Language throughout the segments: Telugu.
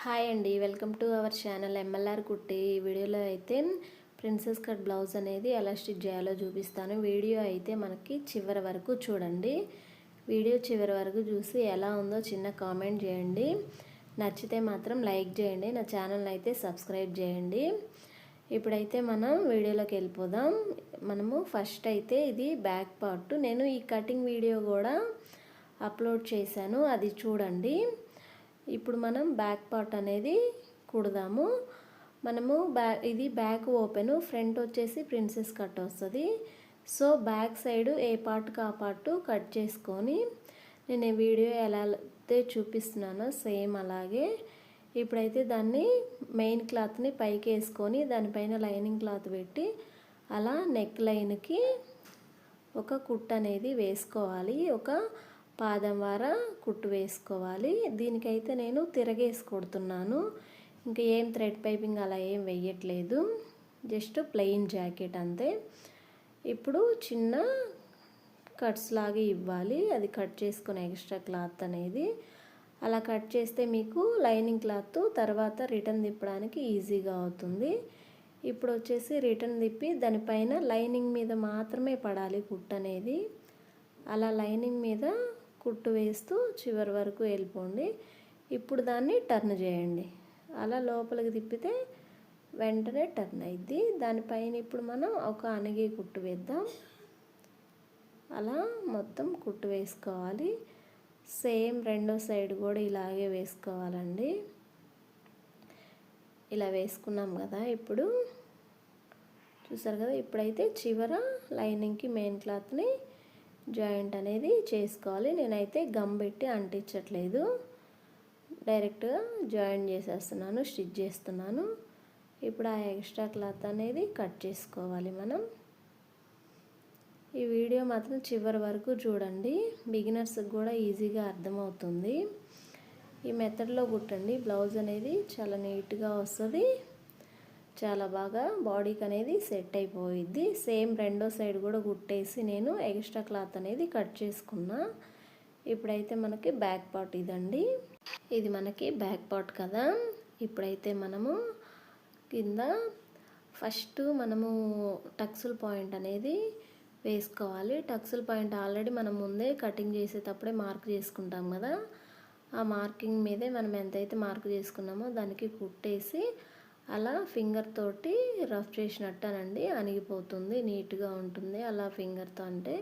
హాయ్ అండి, welcome to our channel MLR కుట్టి. ఈ వీడియోలో అయితే ప్రిన్సెస్ కట్ బ్లౌజ్ అనేది ఎలా స్టిచ్ చేయాలో చూపిస్తాను. వీడియో అయితే మనకి చివరి వరకు చూడండి. వీడియో చివరి వరకు చూసి ఎలా ఉందో చిన్న కామెంట్ చేయండి. నచ్చితే మాత్రం లైక్ చేయండి. నా ఛానల్ని అయితే సబ్స్క్రైబ్ చేయండి. ఇప్పుడైతే మనం వీడియోలోకి వెళ్ళిపోదాం. మనము ఫస్ట్ అయితే ఇది బ్యాక్ పార్ట్. నేను ఈ కటింగ్ వీడియో కూడా అప్లోడ్ చేశాను, అది చూడండి. ఇప్పుడు మనం బ్యాక్ పార్ట్ అనేది కుడదాము. మనము ఇది బ్యాక్ ఓపెన్, ఫ్రంట్ వచ్చేసి ప్రిన్సెస్ కట్ వస్తుంది. సో బ్యాక్ సైడ్ ఏ పార్ట్కి ఆ పార్ట్ కట్ చేసుకొని నేను ఈ వీడియో ఎలా అయితే చూపిస్తున్నానో సేమ్ అలాగే ఇప్పుడైతే దాన్ని మెయిన్ క్లాత్ని పైకి వేసుకొని దానిపైన లైనింగ్ క్లాత్ పెట్టి అలా నెక్ లైన్కి ఒక కుట్ అనేది వేసుకోవాలి. ఒక పాదం వార కుట్టు వేసుకోవాలి. దీనికైతే నేను తిరగేసి కొడుతున్నాను. ఇంకా ఏం థ్రెడ్ పైపింగ్ అలా ఏం వేయట్లేదు, జస్ట్ ప్లెయిన్ జాకెట్ అంతే. ఇప్పుడు చిన్న కట్స్ లాగా ఇవ్వాలి. అది కట్ చేసుకునే ఎక్స్ట్రా క్లాత్ అనేది అలా కట్ చేస్తే మీకు లైనింగ్ క్లాత్ తర్వాత రిటర్న్ తిప్పడానికి ఈజీగా అవుతుంది. ఇప్పుడు వచ్చేసి రిటర్న్ తిప్పి దానిపైన లైనింగ్ మీద మాత్రమే పడాలి కుట్టు అనేది. అలా లైనింగ్ మీద కుట్టు వేస్తూ చివరి వరకు వెళ్ళిపోండి. ఇప్పుడు దాన్ని టర్న్ చేయండి. అలా లోపలికి తిప్పితే వెంటనే టర్న్ అయింది. దానిపైన ఇప్పుడు మనం ఒక అణిగే కుట్టు వేద్దాం. అలా మొత్తం కుట్టు వేసుకోవాలి. సేమ్ రెండో సైడ్ కూడా ఇలాగే వేసుకోవాలండి. ఇలా వేసుకున్నాం కదా, ఇప్పుడు చూసారు కదా. ఇప్పుడైతే చివర లైనింగ్కి మెయిన్ క్లాత్ని జాయింట్ అనేది చేసుకోవాలి. నేనైతే గమ్ పెట్టి అంటించట్లేదు, డైరెక్ట్గా జాయింట్ చేసేస్తున్నాను, స్టిచ్ చేస్తున్నాను. ఇప్పుడు ఆ ఎక్స్ట్రా క్లాత్ అనేది కట్ చేసుకోవాలి మనం. ఈ వీడియో మాత్రం చివరి వరకు చూడండి, బిగినర్స్కి కూడా ఈజీగా అర్థమవుతుంది. ఈ మెథడ్లో కుట్టండి, బ్లౌజ్ అనేది చాలా నీట్గా వస్తుంది. చాలా బాగా బాడీకి అనేది సెట్ అయిపోయిద్ది. సేమ్ రెండో సైడ్ కూడా కుట్టేసి నేను ఎక్స్ట్రా క్లాత్ అనేది కట్ చేసుకున్నా. ఇప్పుడైతే మనకి బ్యాక్ పార్ట్ ఇదండి. ఇది మనకి బ్యాక్ పార్ట్ కదా. ఇప్పుడైతే మనము కింద ఫస్ట్ మనము టక్సుల్ పాయింట్ అనేది వేసుకోవాలి. టక్సుల్ పాయింట్ ఆల్రెడీ మనం ముందే కటింగ్ చేసేటప్పుడే మార్క్ చేసుకుంటాం కదా. ఆ మార్కింగ్ మీదే మనం ఎంతైతే మార్క్ చేసుకున్నామో దానికి కుట్టేసి అలా ఫింగర్ తోటి రఫ్ చేసినట్టనండి అణిగిపోతుంది, నీట్గా ఉంటుంది అలా ఫింగర్తో. అంటే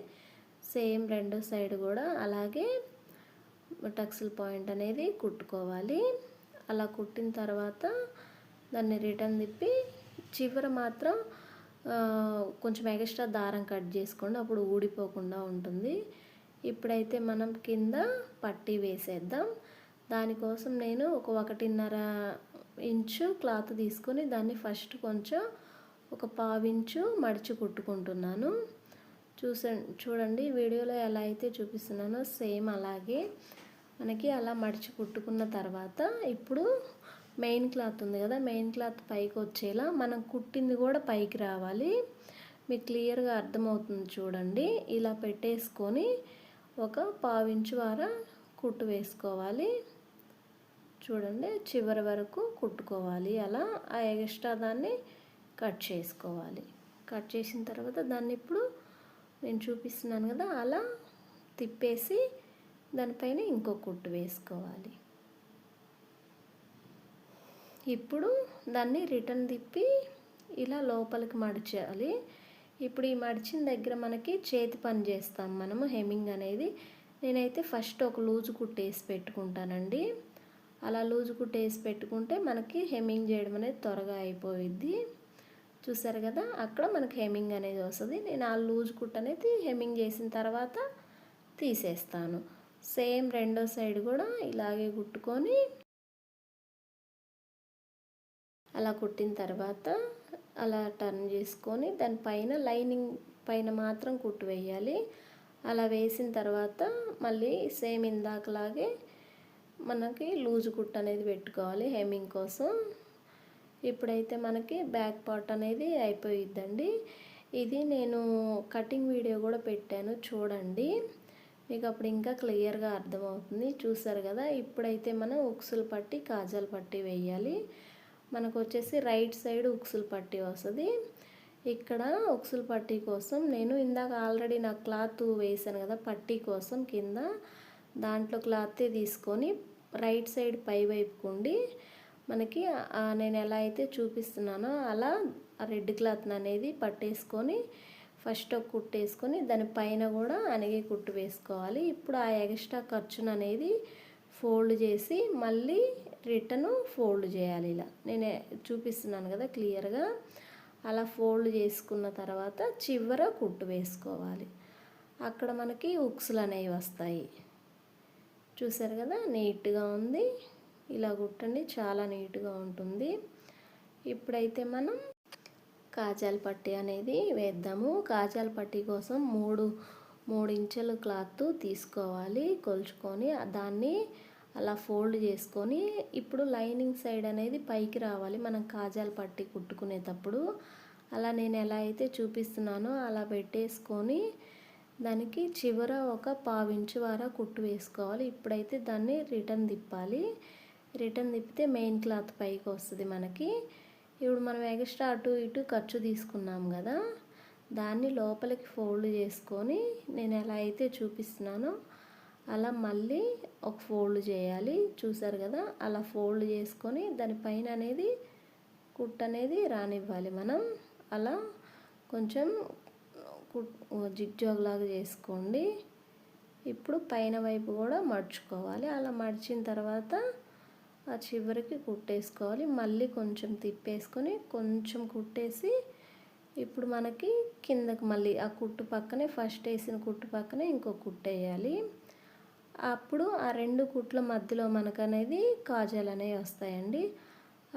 సేమ్ రెండో సైడ్ కూడా అలాగే టక్సుల్ పాయింట్ అనేది కుట్టుకోవాలి. అలా కుట్టిన తర్వాత దాన్ని రిటర్న్ తిప్పి చివర మాత్రం కొంచెం ఎక్స్ట్రా దారం కట్ చేసుకోండి, అప్పుడు ఊడిపోకుండా ఉంటుంది. ఇప్పుడైతే మనం కింద పట్టీ వేసేద్దాం. దానికోసం నేను ఒక 1.5 ఇంచు క్లాత్ తీసుకొని దాన్ని ఫస్ట్ కొంచెం ఒక 1/2 ఇంచు మడిచి కుట్టుకుంటున్నాను. చూడండి వీడియోలో ఎలా అయితే చూపిస్తున్నానో సేమ్ అలాగే మనకి అలా మడిచి కుట్టుకున్న తర్వాత ఇప్పుడు మెయిన్ క్లాత్ ఉంది కదా, మెయిన్ క్లాత్ పైకి వచ్చేలా మనం కుట్టింది కూడా పైకి రావాలి. మీకు క్లియర్గా అర్థమవుతుంది చూడండి. ఇలా పెట్టేసుకొని ఒక 1/2 ఇంచు వార కుట్టు వేసుకోవాలి. చూడండి చివరి వరకు కుట్టుకోవాలి. అలా ఆ ఎక్స్ట్రా దాన్ని కట్ చేసుకోవాలి. కట్ చేసిన తర్వాత దాన్ని ఇప్పుడు నేను చూపిస్తున్నాను కదా, అలా తిప్పేసి దానిపైన ఇంకో కుట్టు వేసుకోవాలి. ఇప్పుడు దాన్ని రిటర్న్ తిప్పి ఇలా లోపలికి మడిచాలి. ఇప్పుడు ఈ మడిచిన దగ్గర మనకి చేతి పని చేస్తాం మనము హెమ్మింగ్ అనేది. నేనైతే ఫస్ట్ ఒక లూజు కుట్టు వేసి పెట్టుకుంటానండి. అలా లూజు కుట్టు వేసి పెట్టుకుంటే మనకి హెమ్మింగ్ చేయడం అనేది త్వరగా అయిపోయిద్ది. చూసారు కదా, అక్కడ మనకి హెమ్మింగ్ అనేది వస్తుంది. నేను ఆ లూజు కుట్టు అనేది హెమ్మింగ్ చేసిన తర్వాత తీసేస్తాను. సేమ్ రెండో సైడ్ కూడా ఇలాగే కుట్టుకొని అలా కుట్టిన తర్వాత అలా టర్న్ చేసుకొని దానిపైన లైనింగ్ పైన మాత్రం కుట్టు వేయాలి. అలా వేసిన తర్వాత మళ్ళీ సేమ్ ఇందాకలాగే మనకి లూజు కుట్టు అనేది పెట్టుకోవాలి హెమ్మింగ్ కోసం. ఇప్పుడైతే మనకి బ్యాక్ పార్ట్ అనేది అయిపోయిద్దండి. ఇది నేను కటింగ్ వీడియో కూడా పెట్టాను చూడండి. మీకు అప్పుడు ఇంకా క్లియర్గా అర్థమవుతుంది. చూసారు కదా, ఇప్పుడైతే మనం ఉక్సులు పట్టి కాజాల పట్టి వేయాలి. మనకు వచ్చేసి రైట్ సైడ్ ఉక్సులు పట్టి వస్తుంది. ఇక్కడ ఉక్సులు పట్టి కోసం నేను ఇందాక ఆల్రెడీ నా క్లాత్ వేసాను కదా పట్టీ కోసం కింద, దాంట్లో క్లాత్ తీసుకొని రైట్ సైడ్ పై వైపుకుండి మనకి నేను ఎలా అయితే చూపిస్తున్నానో అలా రెడ్ క్లాత్ అనేది పట్టేసుకొని ఫస్ట్ ఒక కుట్టు వేసుకొని దానిపైన కూడా అనిగే కుట్టు వేసుకోవాలి. ఇప్పుడు ఆ ఎక్స్ట్రా ఖర్చును అనేది ఫోల్డ్ చేసి మళ్ళీ రిటర్న్ ఫోల్డ్ చేయాలి. ఇలా నేను చూపిస్తున్నాను కదా క్లియర్గా, అలా ఫోల్డ్ చేసుకున్న తర్వాత చివర కుట్టు వేసుకోవాలి. అక్కడ మనకి ఉక్సులు అనేవి వస్తాయి. చూసారు కదా, నీట్గా ఉంది. ఇలా కుట్టండి, చాలా నీట్గా ఉంటుంది. ఇప్పుడైతే మనం కాజాల పట్టీ అనేది వేద్దాము. కాజాల పట్టీ కోసం మూడు ఇంచుల క్లాత్ తీసుకోవాలి, కొలుచుకొని దాన్ని అలా ఫోల్డ్ చేసుకొని ఇప్పుడు లైనింగ్ సైడ్ అనేది పైకి రావాలి మనం కాజాల పట్టీ కుట్టుకునేటప్పుడు. అలా నేను ఎలా అయితే చూపిస్తున్నానో అలా పెట్టేసుకొని దానికి చివర ఒక 1/2 ఇంచు వరకు కుట్టు వేసుకోవాలి. ఇప్పుడైతే దాన్ని రిటర్న్ తిప్పాలి. రిటర్న్ తిప్పితే మెయిన్ క్లాత్ పైకి వస్తుంది మనకి. ఇప్పుడు మనం ఎక్స్ట్రా అటు ఇటు ఖర్చు తీసుకున్నాం కదా, దాన్ని లోపలికి ఫోల్డ్ చేసుకొని నేను ఎలా అయితే చూపిస్తున్నానో అలా మళ్ళీ ఒక ఫోల్డ్ చేయాలి. చూసారు కదా, అలా ఫోల్డ్ చేసుకొని దానిపైన అనేది కుట్టు అనేది రానివ్వాలి మనం. అలా కొంచెం జిగ్జాగ్ లాగా చేసుకోండి. ఇప్పుడు పైన వైపు కూడా మడుచుకోవాలి. అలా మడిచిన తర్వాత ఆ చివరికి కుట్టేసుకోవాలి. మళ్ళీ కొంచెం తిప్పేసుకొని కొంచెం కుట్టేసి ఇప్పుడు మనకి కిందకి మళ్ళీ ఆ కుట్టు పక్కనే ఫస్ట్ వేసిన కుట్టు పక్కనే ఇంకో కుట్టు వేయాలి. అప్పుడు ఆ 2 కుట్ల మధ్యలో మనకు అనేది కాజాలు అనేవి వస్తాయండి.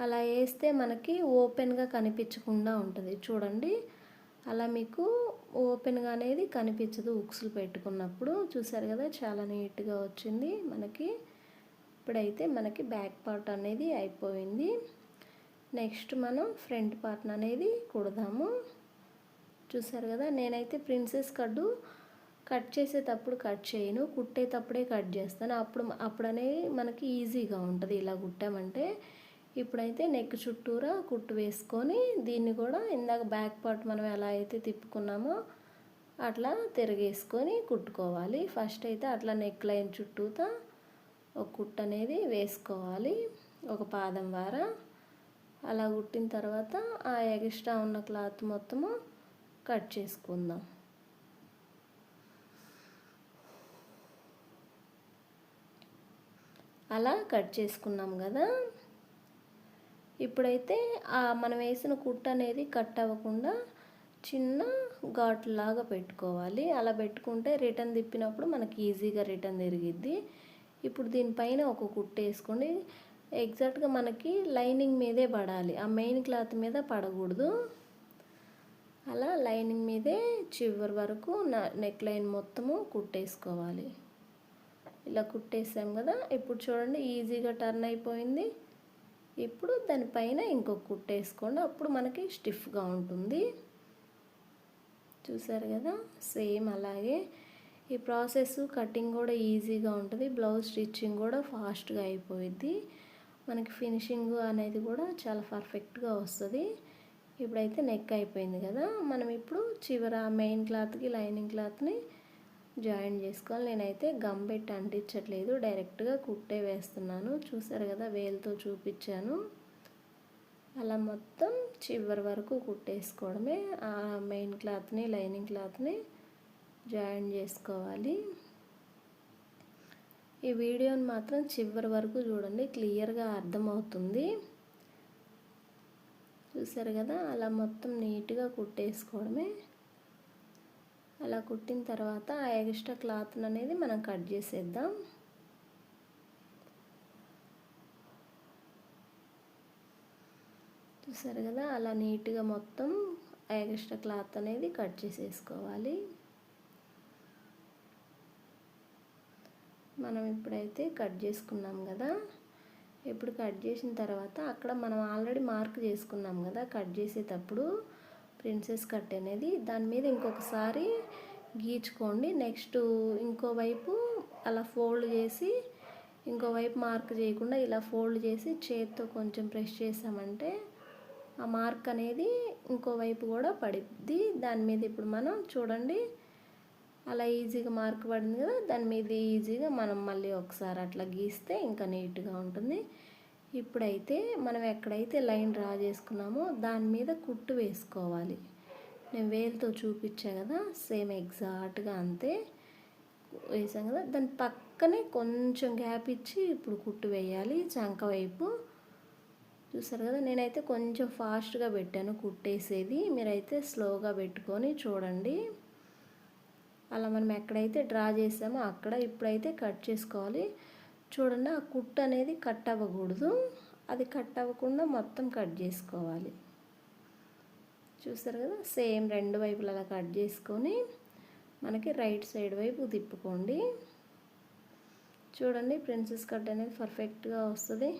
అలా వేస్తే మనకి ఓపెన్గా కనిపించకుండా ఉంటుంది. చూడండి, అలా మీకు ఓపెన్గా అనేది కనిపించదు ఉక్సులు పెట్టుకున్నప్పుడు. చూసారు కదా, చాలా నీట్గా వచ్చింది మనకి. ఇప్పుడైతే మనకి బ్యాక్ పార్ట్ అనేది అయిపోయింది. నెక్స్ట్ మనం ఫ్రంట్ పార్ట్ అనేది కుడదాము. చూసారు కదా, నేనైతే ప్రిన్సెస్ కట్ చేసేటప్పుడు కట్ చేయను, కుట్టేటప్పుడే కట్ చేస్తాను. అప్పుడు అనేది మనకి ఈజీగా ఉంటుంది ఇలా కుట్టామంటే. ఇప్పుడైతే నెక్ చుట్టూరా కుట్టు వేసుకొని దీన్ని కూడా ఇందాక బ్యాక్ పార్ట్ మనం ఎలా అయితే తిప్పుకున్నామో అట్లా తిరిగేసుకొని కుట్టుకోవాలి. ఫస్ట్ అయితే అట్లా నెక్ లైన్ చుట్టూతా ఒక కుట్టు అనేది వేసుకోవాలి, ఒక పాదం వార. అలా కుట్టిన తర్వాత ఆ ఎక్స్ట్రా ఉన్న క్లాత్ మొత్తము కట్ చేసుకుందాం. అలా కట్ చేసుకున్నాం కదా, ఇప్పుడైతే మనం వేసిన కుట్టు అనేది కట్ అవ్వకుండా చిన్న ఘాట్లాగా పెట్టుకోవాలి. అలా పెట్టుకుంటే రిటర్న్ తిప్పినప్పుడు మనకి ఈజీగా రిటర్న్ తిరిగిద్ది. ఇప్పుడు దీనిపైన ఒక కుట్టు వేసుకోండి. ఎగ్జాక్ట్గా మనకి లైనింగ్ మీదే పడాలి, ఆ మెయిన్ క్లాత్ మీద పడకూడదు. అలా లైనింగ్ మీదే చివరి వరకు నెక్ లైన్ మొత్తము కుట్టేసుకోవాలి. ఇలా కుట్టేసాం కదా, ఇప్పుడు చూడండి ఈజీగా టర్న్ అయిపోయింది. ఇప్పుడు దానిపైన ఇంకొక కుట్టు వేసుకోండి, అప్పుడు మనకి స్టిఫ్గా ఉంటుంది. చూసారు కదా, సేమ్ అలాగే ఈ ప్రాసెస్. కటింగ్ కూడా ఈజీగా ఉంటుంది, బ్లౌజ్ స్టిచ్చింగ్ కూడా ఫాస్ట్గా అయిపోయిద్ది, మనకి ఫినిషింగ్ అనేది కూడా చాలా పర్ఫెక్ట్గా వస్తుంది. ఇప్పుడైతే నెక్ అయిపోయింది కదా, మనం ఇప్పుడు చివర మెయిన్ క్లాత్కి లైనింగ్ క్లాత్ని జాయిన్ చేసుకోవాలి. నేనైతే గమ్ పెట్టి అంటించట్లేదు, డైరెక్ట్గా కుట్టే వేస్తున్నాను. చూసారు కదా, వేలుతో చూపించాను. అలా మొత్తం చివరి వరకు కుట్టేసుకోవడమే. ఆ మెయిన్ క్లాత్ని లైనింగ్ క్లాత్ని జాయిన్ చేసుకోవాలి. ఈ వీడియోని మాత్రం చివరి వరకు చూడండి, క్లియర్గా అర్థమవుతుంది. చూసారు కదా, అలా మొత్తం నీట్గా కుట్టేసుకోవడమే. అలా కుట్టిన తర్వాత ఆ ఎక్స్ట్రా క్లాత్ అనేది మనం కట్ చేసేద్దాం. చూసారు కదా, అలా నీట్గా మొత్తం ఎక్స్ట్రా క్లాత్ అనేది కట్ చేసేసుకోవాలి. మనం ఇప్పుడైతే కట్ చేసుకున్నాం కదా, ఇప్పుడు కట్ చేసిన తర్వాత అక్కడ మనం ఆల్రెడీ మార్క్ చేసుకున్నాం కదా కట్ చేసేటప్పుడు ప్రిన్సెస్ కట్ అనేది, దాని మీద ఇంకొకసారి గీచుకోండి. నెక్స్ట్ ఇంకోవైపు అలా ఫోల్డ్ చేసి ఇంకోవైపు మార్క్ చేయకుండా ఇలా ఫోల్డ్ చేసి చేత్తో కొంచెం ప్రెస్ చేసామంటే ఆ మార్క్ అనేది ఇంకోవైపు కూడా పడిద్ది. దాని మీద ఇప్పుడు మనం చూడండి అలా ఈజీగా మార్క్ పడింది కదా, దాని మీద ఈజీగా మనం మళ్ళీ ఒకసారి అట్లా గీస్తే ఇంకా నీట్గా ఉంటుంది. ఇప్పుడైతే మనం ఎక్కడైతే లైన్ డ్రా చేసుకున్నామో దాని మీద కుట్టు వేసుకోవాలి. నేను వేలుతో చూపించా కదా, సేమ్ ఎగ్జాక్ట్గా అంతే వేసాం కదా. దాని పక్కనే కొంచెం గ్యాప్ ఇచ్చి ఇప్పుడు కుట్టు వేయాలి చంక వైపు. చూసారు కదా, నేనైతే కొంచెం ఫాస్ట్గా పెట్టాను కుట్టేసేది, మీరైతే స్లోగా పెట్టుకొని చూడండి. అలా మనం ఎక్కడైతే డ్రా చేసామో అక్కడ ఇప్పుడైతే కట్ చేసుకోవాలి. చూడండి ఆ కుట్టు అనేది కట్ అవ్వకూడదు, అది కట్ అవ్వకుండా మొత్తం కట్ చేసుకోవాలి. చూసారు కదా, సేమ్ రెండు వైపులు అలా కట్ చేసుకొని మనకి రైట్ సైడ్ వైపు తిప్పుకోండి. చూడండి ప్రిన్సెస్ కట్ అనేది పర్ఫెక్ట్గా వస్తుంది.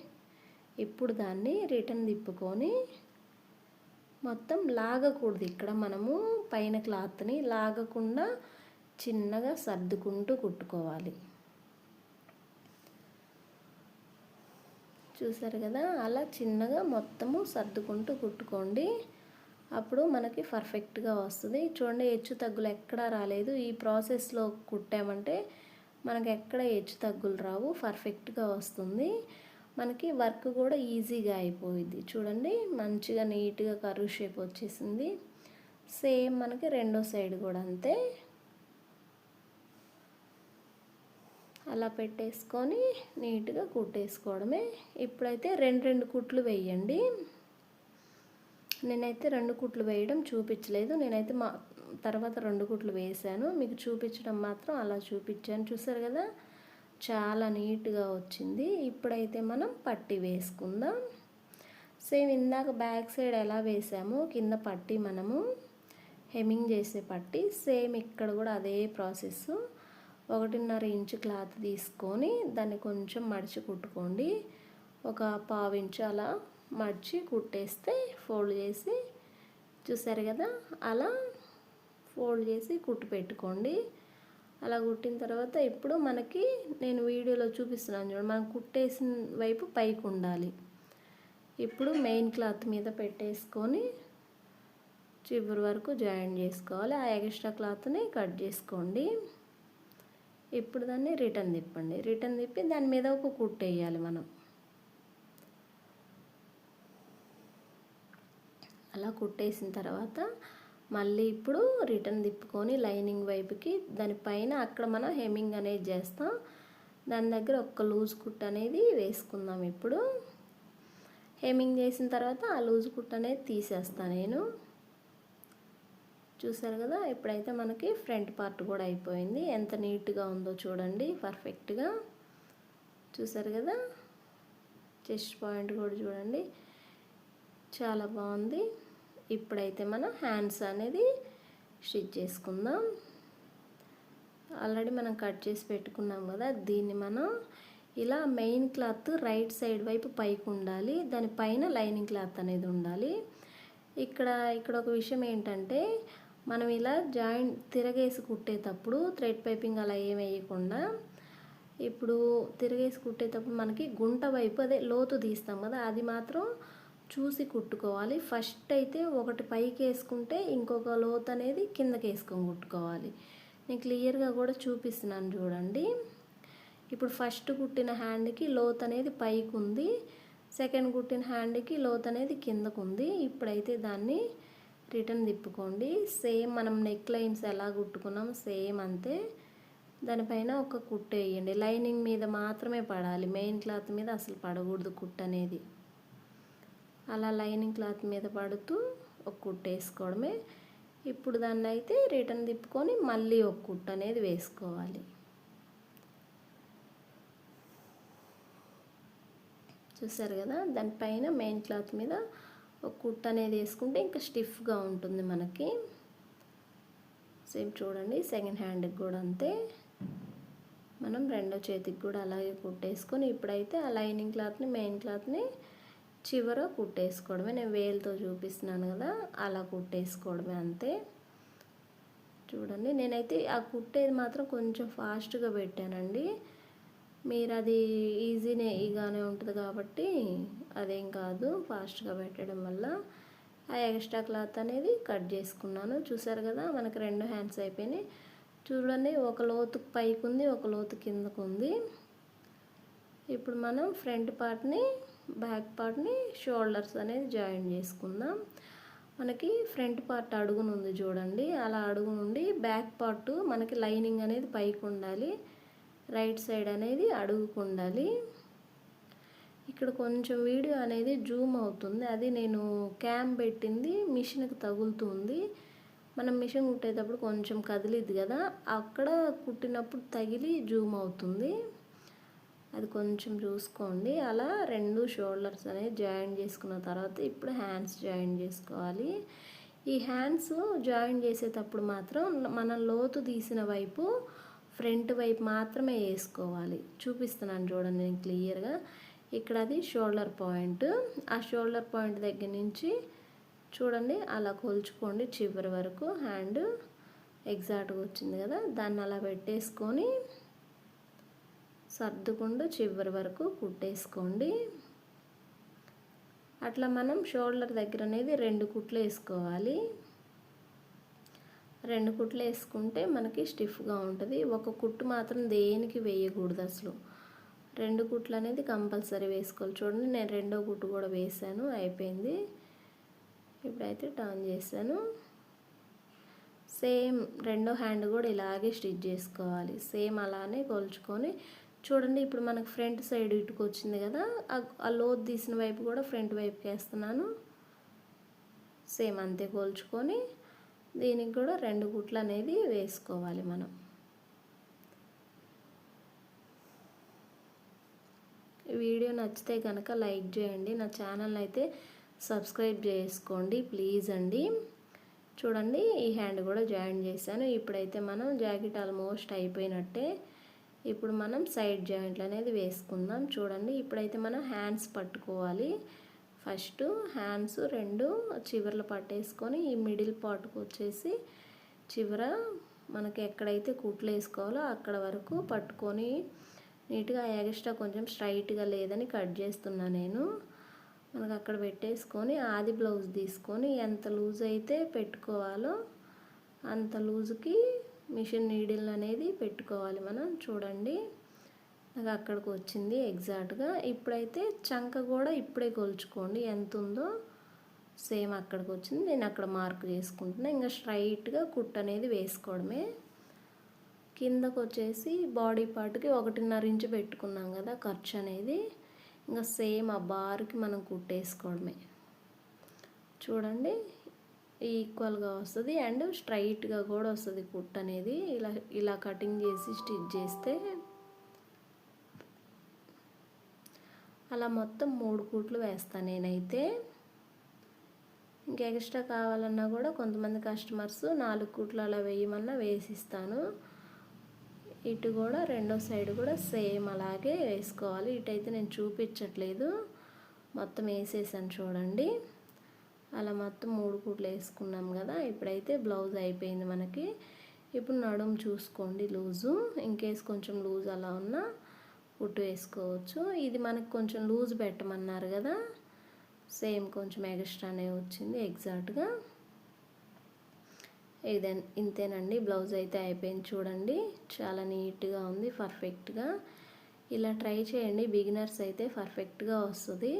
ఇప్పుడు దాన్ని రిటర్న్ తిప్పుకొని మొత్తం లాగకూడదు, ఇక్కడ మనము పైన క్లాత్ని లాగకుండా చిన్నగా సర్దుకుంటూ కుట్టుకోవాలి. చూసారు కదా, అలా చిన్నగా మొత్తము సర్దుకుంటూ కుట్టుకోండి, అప్పుడు మనకి పర్ఫెక్ట్గా వస్తుంది. చూడండి హెచ్చు తగ్గులు ఎక్కడా రాలేదు. ఈ ప్రాసెస్లో కుట్టామంటే మనకి ఎక్కడ హెచ్చు తగ్గులు రావు, పర్ఫెక్ట్గా వస్తుంది. మనకి వర్క్ కూడా ఈజీగా అయిపోయింది. చూడండి మంచిగా నీట్గా కర్వ్ షేప్ వచ్చేసింది. సేమ్ మనకి రెండో సైడ్ కూడా అంతే. అలా పెట్టేసుకొని నీట్గా కుట్టేసుకోవడమే. ఇప్పుడైతే రెండు కుట్లు వేయండి. నేనైతే 2 కుట్లు వేయడం చూపించలేదు, నేనైతే తర్వాత 2 కుట్లు వేసాను, మీకు చూపించడం మాత్రం అలా చూపించాను. చూసారు కదా, చాలా నీట్గా వచ్చింది. ఇప్పుడైతే మనం పట్టీ వేసుకుందాం. సేమ్ ఇందాక బ్యాక్ సైడ్ ఎలా వేసామో కింద పట్టీ మనము హెమ్మింగ్ చేసే పట్టీ, సేమ్ ఇక్కడ కూడా అదే ప్రాసెస్. 1.5 ఇంచు క్లాత్ తీసుకొని దాన్ని కొంచెం మడిచి కుట్టుకోండి. ఒక 1/2 ఇంచు అలా మడిచి కుట్టేస్తే ఫోల్డ్ చేసి, చూసారు కదా అలా ఫోల్డ్ చేసి కుట్టు పెట్టుకోండి. అలా కుట్టిన తర్వాత ఇప్పుడు మనకి నేను వీడియోలో చూపిస్తున్నాను చూడండి, మనం కుట్టేసిన వైపు పైకి ఉండాలి. ఇప్పుడు మెయిన్ క్లాత్ మీద పెట్టేసుకొని చివరి వరకు జాయిన్ చేసుకోవాలి. ఆ ఎక్స్ట్రా క్లాత్ని కట్ చేసుకోండి. ఇప్పుడు దాన్ని రిటర్న్ తిప్పండి. రిటర్న్ తిప్పి దాని మీద ఒక కుట్టు వేయాలి మనం. అలా కుట్టేసిన తర్వాత మళ్ళీ ఇప్పుడు రిటర్న్ తిప్పుకొని లైనింగ్ వైపుకి దానిపైన అక్కడ మనం హెమ్మింగ్ అనేది చేస్తాం, దాని దగ్గర ఒక లూజ్ కుట్టు అనేది వేసుకుందాం. ఇప్పుడు హెమ్మింగ్ చేసిన తర్వాత ఆ లూజ్ కుట్టు అనేది తీసేస్తాను నేను. చూసారు కదా, ఇప్పుడైతే మనకి ఫ్రంట్ పార్ట్ కూడా అయిపోయింది. ఎంత నీట్గా ఉందో చూడండి, పర్ఫెక్ట్గా. చూసారు కదా, చెస్ట్ పాయింట్ కూడా చూడండి చాలా బాగుంది. ఇప్పుడైతే మనం హ్యాండ్స్ అనేది స్టిచ్ చేసుకుందాం. ఆల్రెడీ మనం కట్ చేసి పెట్టుకున్నాం కదా, దీన్ని మనం ఇలా మెయిన్ క్లాత్ రైట్ సైడ్ వైపు పైకి ఉండాలి, దానిపైన లైనింగ్ క్లాత్ అనేది ఉండాలి. ఇక్కడ ఒక విషయం ఏంటంటే, మనం ఇలా జాయింట్ తిరగేసి కుట్టేటప్పుడు థ్రెడ్ పైపింగ్ అలా ఏం వేయకుండా, ఇప్పుడు తిరగేసి కుట్టేటప్పుడు మనకి గుంట వైపు అదే లోతు తీస్తాం కదా, అది మాత్రం చూసి కుట్టుకోవాలి. ఫస్ట్ అయితే ఒకటి పైకి వేసుకుంటే ఇంకొక లోతు అనేది కిందకి వేసుకొని కుట్టుకోవాలి. నేను క్లియర్గా కూడా చూపిస్తున్నాను చూడండి. ఇప్పుడు ఫస్ట్ కుట్టిన హ్యాండ్కి లోతు అనేది పైకి ఉంది, సెకండ్ కుట్టిన హ్యాండ్కి లోతు అనేది కిందకు ఉంది. ఇప్పుడైతే దాన్ని రిటర్న్ తిప్పుకోండి. సేమ్ మనం నెక్ లైన్స్ ఎలా కుట్టుకున్నాం సేమ్ అంతే. దానిపైన ఒక కుట్టు వేయండి. లైనింగ్ మీద మాత్రమే పడాలి, మెయిన్ క్లాత్ మీద అసలు పడకూడదు కుట్టు అనేది. అలా లైనింగ్ క్లాత్ మీద పడుతూ ఒక కుట్టు వేసుకోవడమే. ఇప్పుడు దాన్ని అయితే రిటర్న్ తిప్పుకొని మళ్ళీ ఒక కుట్టు అనేది వేసుకోవాలి. చూసారు కదా, దానిపైన మెయిన్ క్లాత్ మీద ఒక కుట్టు అనేది వేసుకుంటే ఇంకా స్టిఫ్గా ఉంటుంది మనకి. సేమ్ చూడండి సెకండ్ హ్యాండ్కి కూడా అంతే. మనం రెండో చేతికి కూడా అలాగే కుట్టేసుకొని ఇప్పుడైతే ఆ లైనింగ్ క్లాత్ని మెయిన్ క్లాత్ని చివర కుట్టేసుకోవడమే. నేను వేలుతో చూపిస్తున్నాను కదా, అలా కుట్టేసుకోవడమే అంతే. చూడండి నేనైతే ఆ కుట్టేది మాత్రం కొంచెం ఫాస్ట్గా పెట్టానండి. మీరు అది ఈజీగానే ఉంటుంది కాబట్టి అదేం కాదు, ఫాస్ట్గా పెట్టడం వల్ల. ఆ ఎక్స్ట్రా క్లాత్ అనేది కట్ చేసుకున్నాను. చూసారు కదా మనకి 2 హ్యాండ్స్ అయిపోయినాయి. చూడండి ఒక లోతు పైకి ఉంది, ఒక లోతు కిందకు ఉంది. ఇప్పుడు మనం ఫ్రంట్ పార్ట్ని బ్యాక్ పార్ట్ని షోల్డర్స్ అనేది జాయిన్ చేసుకుందాం. మనకి ఫ్రంట్ పార్ట్ అడుగునుంది చూడండి, అలా అడుగు నుండి బ్యాక్ పార్ట్ మనకి లైనింగ్ అనేది పైకి ఉండాలి, రైట్ సైడ్ అనేది అడుగుకు ఉండాలి. ఇక్కడ కొంచెం వీడియో అనేది జూమ్ అవుతుంది, అది నేను క్యామ్ పెట్టింది మిషన్కి తగులుతుంది. మనం మిషన్ కుట్టేటప్పుడు కొంచెం కదిలిద్ది కదా, అక్కడ కుట్టినప్పుడు తగిలి జూమ్ అవుతుంది, అది కొంచెం చూసుకోండి. అలా 2 షోల్డర్స్ అనేది జాయిన్ చేసుకున్న తర్వాత ఇప్పుడు హ్యాండ్స్ జాయిన్ చేసుకోవాలి. ఈ హ్యాండ్స్ జాయిన్ చేసేటప్పుడు మాత్రం మనం లోతు తీసిన వైపు ఫ్రంట్ వైపు మాత్రమే వేసుకోవాలి. చూపిస్తున్నాను చూడండి నేను క్లియర్గా. ఇక్కడ అది షోల్డర్ పాయింట్, ఆ షోల్డర్ పాయింట్ దగ్గర నుంచి చూడండి అలా కొలుచుకోండి చివరి వరకు. హ్యాండ్ ఎగ్జాక్ట్గా వచ్చింది కదా, దాన్ని అలా పెట్టేసుకొని సర్దుకుంటూ చివరి వరకు కుట్టేసుకోండి. అట్లా మనం షోల్డర్ దగ్గర అనేది 2 కుట్లు వేసుకోవాలి. 2 కుట్లు వేసుకుంటే మనకి స్టిఫ్గా ఉంటుంది. ఒక కుట్టు మాత్రం దేనికి వేయకూడదు అసలు, 2 కుట్లు అనేది కంపల్సరీ వేసుకోవాలి. చూడండి నేను 2వ కుట్టు కూడా వేసాను, అయిపోయింది. ఇప్పుడైతే టర్న్ చేశాను. సేమ్ 2వ హ్యాండ్ కూడా ఇలాగే స్టిచ్ చేసుకోవాలి, సేమ్ అలానే కొలుచుకొని. చూడండి ఇప్పుడు మనకు ఫ్రంట్ సైడ్ ఇటుకు వచ్చింది కదా, ఆ లోతు తీసిన వైపు కూడా ఫ్రంట్ వైపుకి వేస్తున్నాను. సేమ్ అంతే కొలుచుకొని దీనికి కూడా 2 కుట్లు అనేది వేసుకోవాలి మనం. వీడియో నచ్చితే కనుక లైక్ చేయండి, నా ఛానల్ అయితే సబ్స్క్రైబ్ చేసుకోండి ప్లీజ్ అండి. చూడండి ఈ హ్యాండ్ కూడా జాయిన్ చేశాను. ఇప్పుడైతే మనం జాకెట్ ఆల్మోస్ట్ అయిపోయినట్టే. ఇప్పుడు మనం సైడ్ జాయింట్లు అనేది వేసుకుందాం. చూడండి ఇప్పుడైతే మనం హ్యాండ్స్ పట్టుకోవాలి. ఫస్ట్ హ్యాండ్స్ 2 చివర్లు పట్టేసుకొని ఈ మిడిల్ పార్ట్కి వచ్చేసి చివర మనకి ఎక్కడైతే కుట్లు వేసుకోవాలో అక్కడ వరకు పట్టుకొని నీట్గా ఎక్స్ట్రా కొంచెం స్ట్రైట్గా లేదని కట్ చేస్తున్నా నేను. మనకు అక్కడ పెట్టేసుకొని ఆది బ్లౌజ్ తీసుకొని ఎంత లూజ్ అయితే పెట్టుకోవాలో అంత లూజ్కి మిషన్ నీడిల్ అనేది పెట్టుకోవాలి మనం. చూడండి నాకు అక్కడికి వచ్చింది ఎగ్జాక్ట్గా. ఇప్పుడైతే చంక కూడా ఇప్పుడే కొలుచుకోండి ఎంత ఉందో, సేమ్ అక్కడికి వచ్చింది. నేను అక్కడ మార్క్ చేసుకుంటున్నా. ఇంకా స్ట్రైట్గా కుట్ అనేది వేసుకోవడమే. కిందకు వచ్చేసి బాడీ పార్ట్కి 1.5 ఇంచు పెట్టుకున్నాం కదా ఖర్చు అనేది, ఇంకా సేమ్ ఆ బార్కి మనం కుట్టేసుకోవడమే. చూడండి ఈక్వల్గా వస్తుంది అండ్ స్ట్రైట్గా కూడా వస్తుంది కుట్ అనేది. ఇలా కటింగ్ చేసి స్టిచ్ చేస్తే అలా మొత్తం 3 కుట్లు వేస్తాను నేనైతే. ఇంకా ఎక్స్ట్రా కావాలన్నా కూడా కొంతమంది కస్టమర్స్ 4 కుట్లు అలా వేయమన్నా వేసిస్తాను. ఇటు కూడా 2వ సైడ్ కూడా సేమ్ అలాగే వేసుకోవాలి. ఇటైతే నేను చూపించట్లేదు, మొత్తం వేసేసాను చూడండి. అలా మొత్తం 3 కుట్లు వేసుకున్నాం కదా. ఇప్పుడైతే బ్లౌజ్ అయిపోయింది మనకి. ఇప్పుడు నడుము చూసుకోండి లూజు, ఇన్కేస్ కొంచెం లూజ్ అలా ఉన్నా కుట్టు వేసుకోవచ్చు. ఇది మనకు కొంచెం లూజ్ పెట్టమన్నారు కదా, సేమ్ కొంచెం ఎక్స్ట్రానే వచ్చింది ఎగ్జాక్ట్గా. ఇంతేనండి, బ్లౌజ్ అయితే అయిపోయింది. చూడండి చాలా నీట్గా ఉంది, పర్ఫెక్ట్గా. ఇలా ట్రై చేయండి, బిగినర్స్ అయితే పర్ఫెక్ట్గా వస్తుంది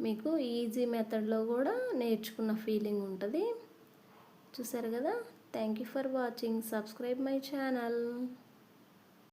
మీకు. ఈజీ మెథడ్లో కూడా నేర్చుకున్న ఫీలింగ్ ఉంటుంది. చూసారు కదా. Thank you for watching. Subscribe my channel.